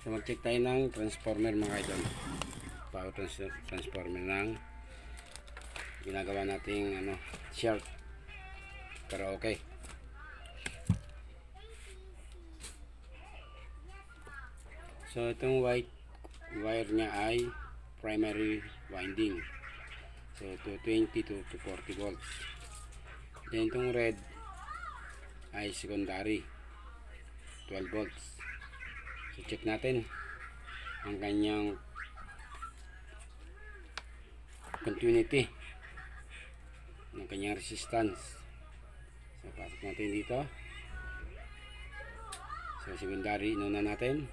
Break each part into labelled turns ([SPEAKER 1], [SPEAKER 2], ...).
[SPEAKER 1] So mag-check tayo ng transformer mga idol. Power transformer ng ginagawa nating short. Pero okay. So itong white wire niya ay primary winding. So 220 to 240 volts. Then itong red ay secondary 12 volts. So check natin ang kanyang continuity ng kanyang resistance. So pasok natin dito. So secondary inuna natin.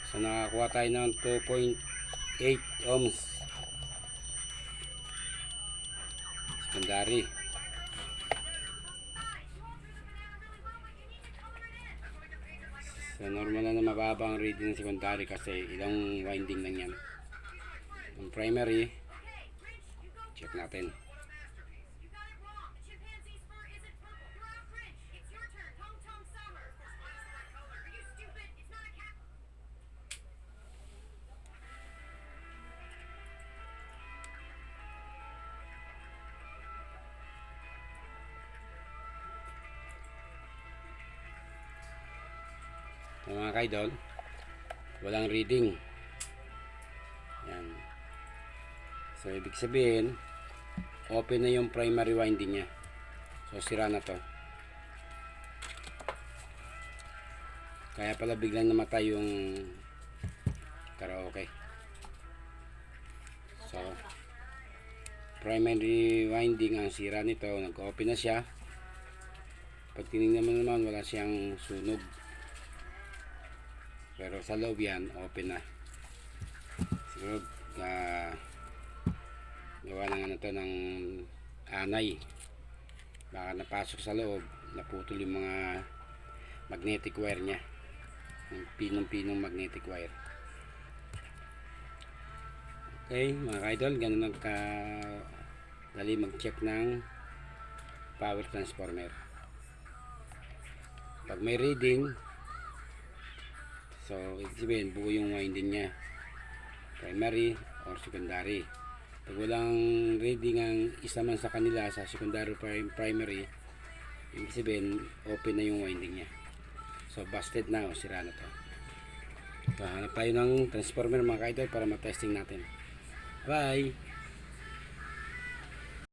[SPEAKER 1] So nakakuha tayo ng 2.8 ohms secondary. So normal na mababa ang reading ng secondary kasi ilang winding lang yan. Ang primary check natin. So, mga kaidol, walang reading. Yan. So ibig sabihin open na yung primary winding nya. So sira na to. Kaya pala biglang namatay yung karaoke. So primary winding ang sira nito. Nag-open na siya. Pag tinignan mo naman wala siyang sunog. Pero sa loob yan, open na. Siguro gawa ng ng anay. Baka napasok sa loob, naputol yung mga magnetic wire nya. Yung pinong magnetic wire. Okay, mga idol, ganun lang dali mag-check ng power transformer. Pag may reading, so, ibig sabihin, buo yung winding nya. Primary or secondary. Pag walang reading ang isa man sa kanila sa secondary or primary, ibig sabihin, open na yung winding nya. So, busted na o sira na to. So, hanap tayo ng transformer mga kaidol para matesting natin. Bye!